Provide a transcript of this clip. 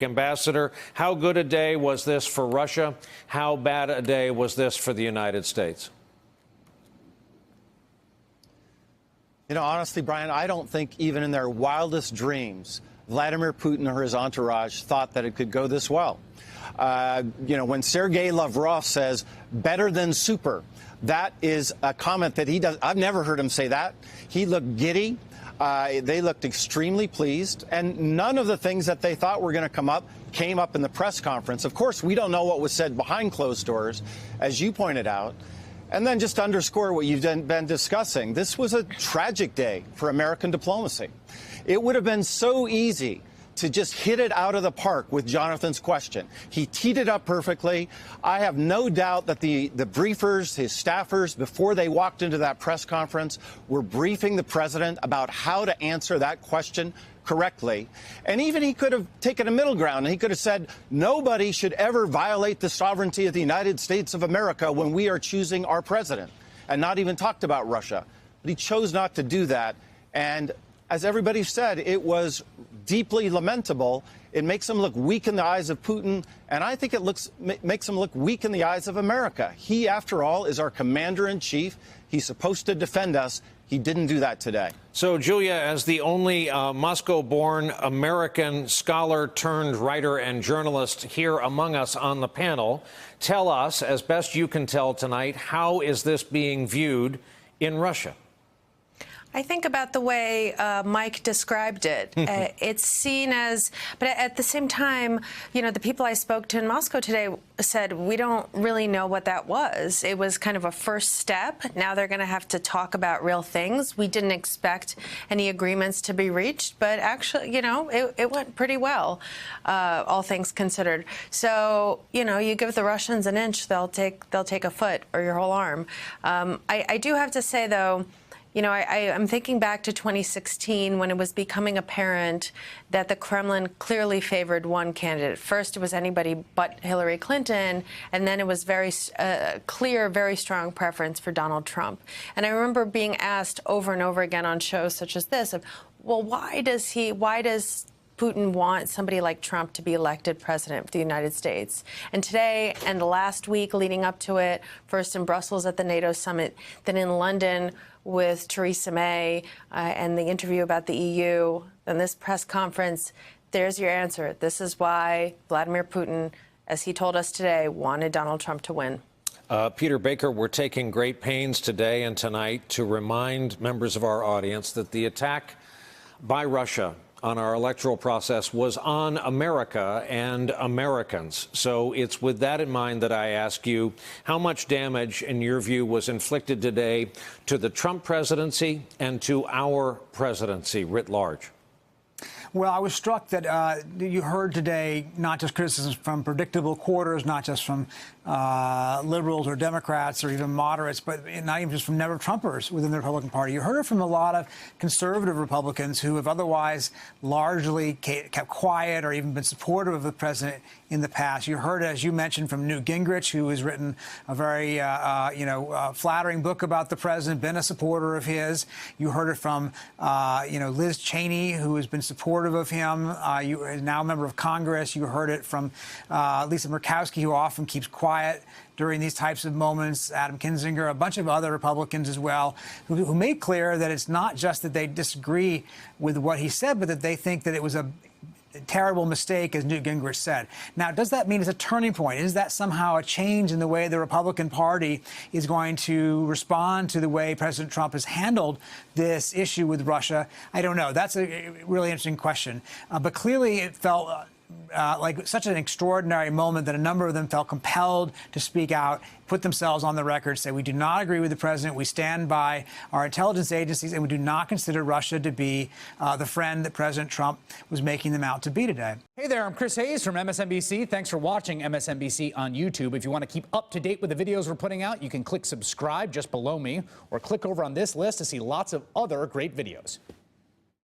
Ambassador, how good a day was this for Russia? How bad a day was this for the United States? You know, honestly, Brian, I don't think even in their wildest dreams, Vladimir Putin or his entourage thought that it could go this well. You know, when Sergei Lavrov says better than super, that is a comment that he does. I've never heard him say that. He looked giddy. They looked extremely pleased, and none of the things that they thought were going to come up came up in the press conference. Of course, we don't know what was said behind closed doors, as you pointed out. And then just to underscore what you've been discussing, this was a tragic day for American diplomacy. It would have been so easy to just hit it out of the park with Jonathan's question. He teed it up perfectly. I have no doubt that the briefers, his staffers, before they walked into that press conference, were briefing the president about how to answer that question correctly. And even he could have taken a middle ground, and he could have said, nobody should ever violate the sovereignty of the United States of America when we are choosing our president, and not even talked about Russia. But he chose not to do that. And as everybody said, it was deeply lamentable. It makes him look weak in the eyes of Putin, and I think it makes him look weak in the eyes of America. He, after all, is our commander-in-chief. He's supposed to defend us. He didn't do that today. So, Julia, as the only Moscow-born American scholar turned writer and journalist here among us on the panel, tell us, as best you can tell tonight, how is this being viewed in Russia? I think about the way Mike described it. It's seen as, but at the same time, you know, the people I spoke to in Moscow today said, we don't really know what that was. It was kind of a first step. Now they're going to have to talk about real things. We didn't expect any agreements to be reached, but actually, you know, it went pretty well, all things considered. So, you know, you give the Russians an inch, they'll take a foot or your whole arm. I do have to say, though, you know, I'm thinking back to 2016 when it was becoming apparent that the Kremlin clearly favored one candidate. First, it was anybody but Hillary Clinton, and then it was very clear, very strong preference for Donald Trump. And I remember being asked over and over again on shows such as this, of, well, why does Putin want somebody like Trump to be elected president of the United States? And today and the last week leading up to it, first in Brussels at the NATO summit, then in London with Theresa May and the interview about the EU, and this press conference, there's your answer. This is why Vladimir Putin, as he told us today, wanted Donald Trump to win. Peter Baker, we're taking great pains today and tonight to remind members of our audience that the attack by Russia on our electoral process was on America and Americans. So it's with that in mind that I ask you, how much damage, in your view, was inflicted today to the Trump presidency and to our presidency writ large? Well, I was struck that you heard today not just criticisms from predictable quarters, not just from liberals or Democrats or even moderates, but not even just from never-Trumpers within the Republican Party. You heard it from a lot of conservative Republicans who have otherwise largely kept quiet or even been supportive of the president in the past. You heard it, as you mentioned, from Newt Gingrich, who has written a very, flattering book about the president, been a supporter of his. You heard it from, Liz Cheney, who has been supportive of him, now a member of Congress. You heard it from Lisa Murkowski, who often keeps quiet during these types of moments, Adam Kinzinger, a bunch of other Republicans as well, who made clear that it's not just that they disagree with what he said, but that they think that it was a terrible mistake, as Newt Gingrich said. Now, does that mean it's a turning point? Is that somehow a change in the way the Republican Party is going to respond to the way President Trump has handled this issue with Russia? I don't know. That's a really interesting question. But clearly it felt like such an extraordinary moment that a number of them felt compelled to speak out, put themselves on the record, say, we do not agree with the president, we stand by our intelligence agencies, and we do not consider Russia to be the friend that President Trump was making them out to be today. Hey there, I'm Chris Hayes from MSNBC. Thanks for watching MSNBC on YouTube. If you want to keep up to date with the videos we're putting out, you can click subscribe just below me, or click over on this list to see lots of other great videos.